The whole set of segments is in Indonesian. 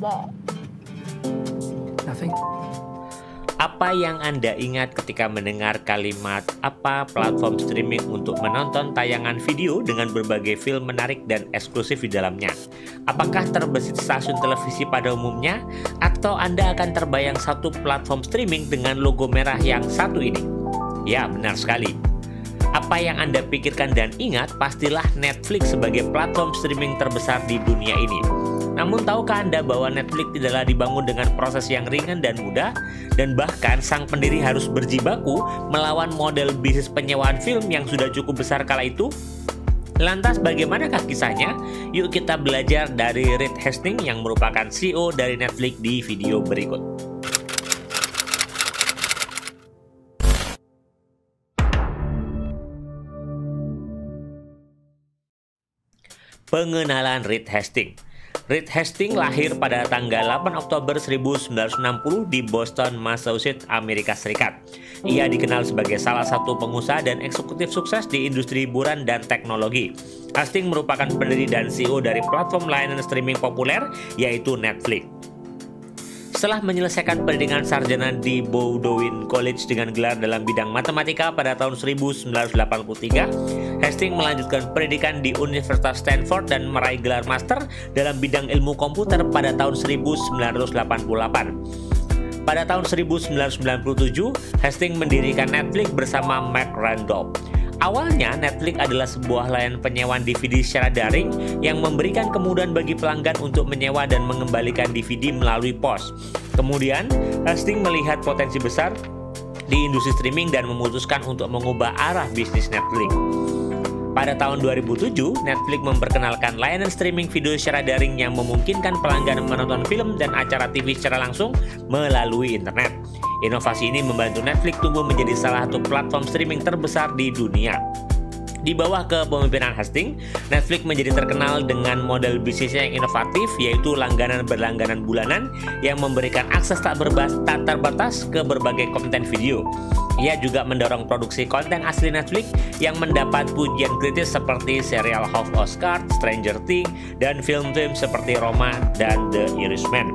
Wow. Nothing. Apa yang Anda ingat ketika mendengar kalimat apa platform streaming untuk menonton tayangan video dengan berbagai film menarik dan eksklusif di dalamnya? Apakah terbesit stasiun televisi pada umumnya? Atau Anda akan terbayang satu platform streaming dengan logo merah yang satu ini? Ya, benar sekali. Apa yang Anda pikirkan dan ingat pastilah Netflix sebagai platform streaming terbesar di dunia ini. Namun tahukah Anda bahwa Netflix tidaklah dibangun dengan proses yang ringan dan mudah, dan bahkan sang pendiri harus berjibaku melawan model bisnis penyewaan film yang sudah cukup besar kala itu? Lantas bagaimanakah kisahnya? Yuk kita belajar dari Reed Hastings yang merupakan CEO dari Netflix di video berikut. Pengenalan Reed Hastings. Reed Hastings lahir pada tanggal 8 Oktober 1960 di Boston, Massachusetts, Amerika Serikat. Ia dikenal sebagai salah satu pengusaha dan eksekutif sukses di industri hiburan dan teknologi. Hastings merupakan pendiri dan CEO dari platform layanan streaming populer, yaitu Netflix. Setelah menyelesaikan pendidikan sarjana di Bowdoin College dengan gelar dalam bidang matematika pada tahun 1983, Hastings melanjutkan pendidikan di Universitas Stanford dan meraih gelar master dalam bidang ilmu komputer pada tahun 1988. Pada tahun 1997, Hastings mendirikan Netflix bersama Mark Randolph. Awalnya, Netflix adalah sebuah layanan penyewaan DVD secara daring yang memberikan kemudahan bagi pelanggan untuk menyewa dan mengembalikan DVD melalui pos. Kemudian, Hastings melihat potensi besar di industri streaming dan memutuskan untuk mengubah arah bisnis Netflix. Pada tahun 2007, Netflix memperkenalkan layanan streaming video secara daring yang memungkinkan pelanggan menonton film dan acara TV secara langsung melalui internet. Inovasi ini membantu Netflix tumbuh menjadi salah satu platform streaming terbesar di dunia. Di bawah kepemimpinan Hastings, Netflix menjadi terkenal dengan model bisnisnya yang inovatif, yaitu langganan berlangganan bulanan yang memberikan akses tak terbatas ke berbagai konten video. Ia juga mendorong produksi konten asli Netflix yang mendapat pujian kritis seperti serial House of Cards, Stranger Things, dan film-film seperti Roma dan The Irishman.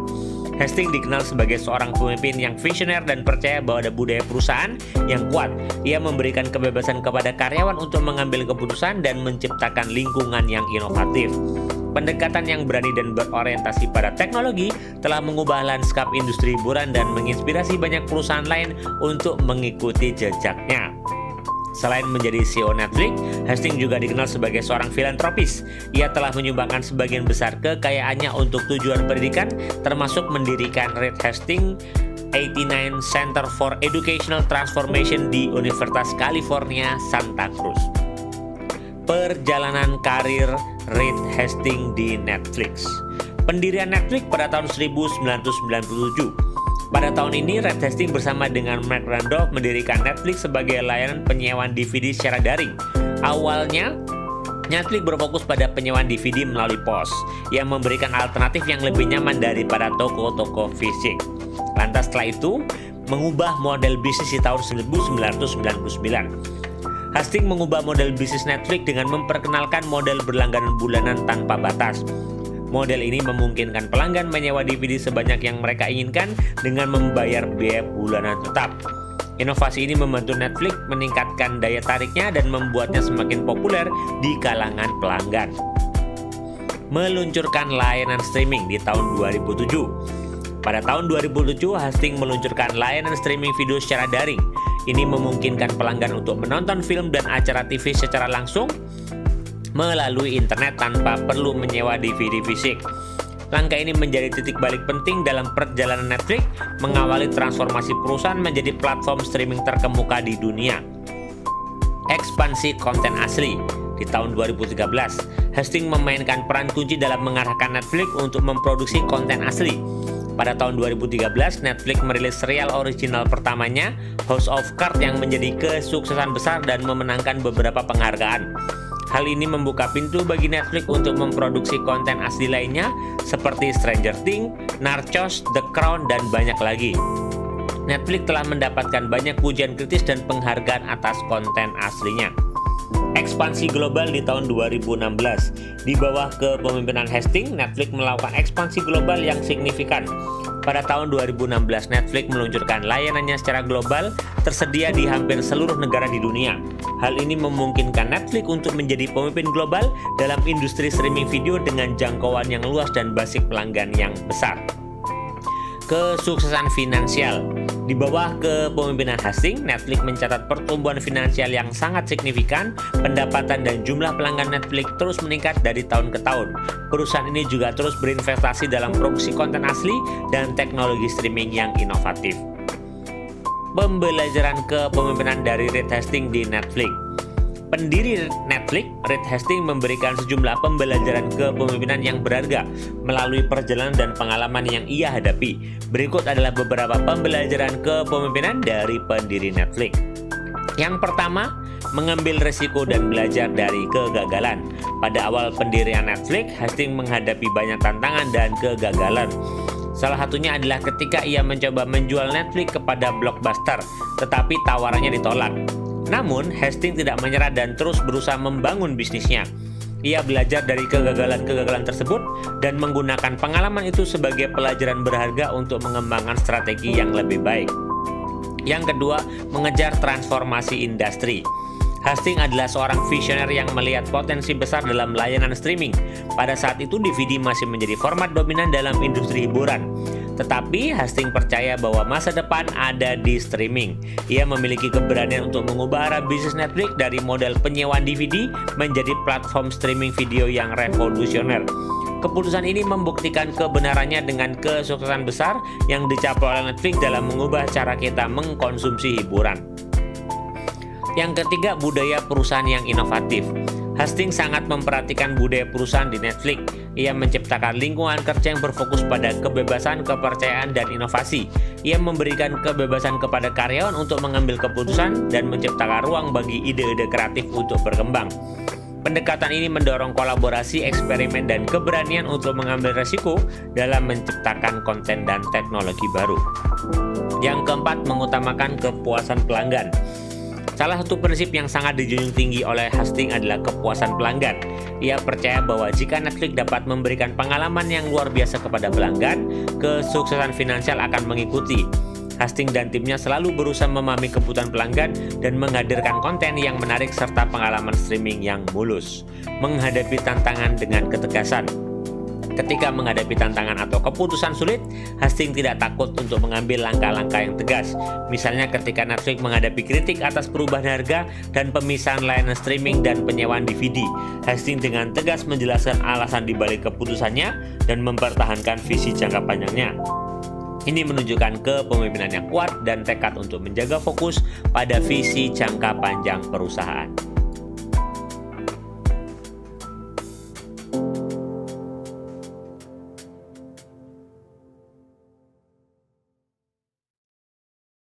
Hastings dikenal sebagai seorang pemimpin yang visioner dan percaya bahwa ada budaya perusahaan yang kuat. Ia memberikan kebebasan kepada karyawan untuk mengambil keputusan dan menciptakan lingkungan yang inovatif. Pendekatan yang berani dan berorientasi pada teknologi telah mengubah lanskap industri hiburan dan menginspirasi banyak perusahaan lain untuk mengikuti jejaknya. Selain menjadi CEO Netflix, Hastings juga dikenal sebagai seorang filantropis. Ia telah menyumbangkan sebagian besar kekayaannya untuk tujuan pendidikan, termasuk mendirikan Reed Hastings 89 Center for Educational Transformation di Universitas California, Santa Cruz. Perjalanan karir Reed Hastings di Netflix. Pendirian Netflix pada tahun 1997. Pada tahun ini, Reed Hastings bersama dengan Mark Randolph mendirikan Netflix sebagai layanan penyewaan DVD secara daring. Awalnya, Netflix berfokus pada penyewaan DVD melalui pos, yang memberikan alternatif yang lebih nyaman daripada toko-toko fisik. Lantas setelah itu, mengubah model bisnis di tahun 1999. Hastings mengubah model bisnis Netflix dengan memperkenalkan model berlangganan bulanan tanpa batas. Model ini memungkinkan pelanggan menyewa DVD sebanyak yang mereka inginkan dengan membayar biaya bulanan tetap. Inovasi ini membantu Netflix meningkatkan daya tariknya dan membuatnya semakin populer di kalangan pelanggan. Meluncurkan layanan streaming di tahun 2007. Pada tahun 2007, Hastings meluncurkan layanan streaming video secara daring. Ini memungkinkan pelanggan untuk menonton film dan acara TV secara langsung melalui internet tanpa perlu menyewa DVD fisik. Langkah ini menjadi titik balik penting dalam perjalanan Netflix mengawali transformasi perusahaan menjadi platform streaming terkemuka di dunia. Ekspansi konten asli. Di tahun 2013, Hastings memainkan peran kunci dalam mengarahkan Netflix untuk memproduksi konten asli. Pada tahun 2013, Netflix merilis serial original pertamanya, House of Cards, yang menjadi kesuksesan besar dan memenangkan beberapa penghargaan. Hal ini membuka pintu bagi Netflix untuk memproduksi konten asli lainnya seperti Stranger Things, Narcos, The Crown, dan banyak lagi. Netflix telah mendapatkan banyak pujian kritis dan penghargaan atas konten aslinya. Ekspansi global di tahun 2016. Di bawah kepemimpinan Hastings, Netflix melakukan ekspansi global yang signifikan. Pada tahun 2016, Netflix meluncurkan layanannya secara global, tersedia di hampir seluruh negara di dunia. Hal ini memungkinkan Netflix untuk menjadi pemimpin global dalam industri streaming video dengan jangkauan yang luas dan basis pelanggan yang besar. Kesuksesan finansial. Di bawah kepemimpinan Hastings, Netflix mencatat pertumbuhan finansial yang sangat signifikan. Pendapatan dan jumlah pelanggan Netflix terus meningkat dari tahun ke tahun. Perusahaan ini juga terus berinvestasi dalam produksi konten asli dan teknologi streaming yang inovatif. Pembelajaran kepemimpinan dari Reed Hastings di Netflix. Pendiri Netflix, Reed Hastings memberikan sejumlah pembelajaran kepemimpinan yang berharga melalui perjalanan dan pengalaman yang ia hadapi. Berikut adalah beberapa pembelajaran kepemimpinan dari pendiri Netflix. Yang pertama, mengambil risiko dan belajar dari kegagalan. Pada awal pendirian Netflix, Hastings menghadapi banyak tantangan dan kegagalan. Salah satunya adalah ketika ia mencoba menjual Netflix kepada Blockbuster, tetapi tawarannya ditolak. Namun, Hastings tidak menyerah dan terus berusaha membangun bisnisnya. Ia belajar dari kegagalan-kegagalan tersebut dan menggunakan pengalaman itu sebagai pelajaran berharga untuk mengembangkan strategi yang lebih baik. Yang kedua, mengejar transformasi industri. Hastings adalah seorang visioner yang melihat potensi besar dalam layanan streaming. Pada saat itu, DVD masih menjadi format dominan dalam industri hiburan. Tetapi Hastings percaya bahwa masa depan ada di streaming. Ia memiliki keberanian untuk mengubah arah bisnis Netflix dari model penyewaan DVD menjadi platform streaming video yang revolusioner. Keputusan ini membuktikan kebenarannya dengan kesuksesan besar yang dicapai oleh Netflix dalam mengubah cara kita mengkonsumsi hiburan. Yang ketiga, budaya perusahaan yang inovatif. Hastings sangat memperhatikan budaya perusahaan di Netflix. Ia menciptakan lingkungan kerja yang berfokus pada kebebasan, kepercayaan, dan inovasi. Ia memberikan kebebasan kepada karyawan untuk mengambil keputusan dan menciptakan ruang bagi ide-ide kreatif untuk berkembang. Pendekatan ini mendorong kolaborasi, eksperimen, dan keberanian untuk mengambil resiko dalam menciptakan konten dan teknologi baru. Yang keempat, mengutamakan kepuasan pelanggan. Salah satu prinsip yang sangat dijunjung tinggi oleh Hastings adalah kepuasan pelanggan. Ia percaya bahwa jika Netflix dapat memberikan pengalaman yang luar biasa kepada pelanggan, kesuksesan finansial akan mengikuti. Hastings dan timnya selalu berusaha memahami kebutuhan pelanggan dan menghadirkan konten yang menarik serta pengalaman streaming yang mulus. Menghadapi tantangan dengan ketegasan. Ketika menghadapi tantangan atau keputusan sulit, Hastings tidak takut untuk mengambil langkah-langkah yang tegas. Misalnya ketika Netflix menghadapi kritik atas perubahan harga dan pemisahan layanan streaming dan penyewaan DVD, Hastings dengan tegas menjelaskan alasan dibalik keputusannya dan mempertahankan visi jangka panjangnya. Ini menunjukkan kepemimpinan yang kuat dan tekad untuk menjaga fokus pada visi jangka panjang perusahaan.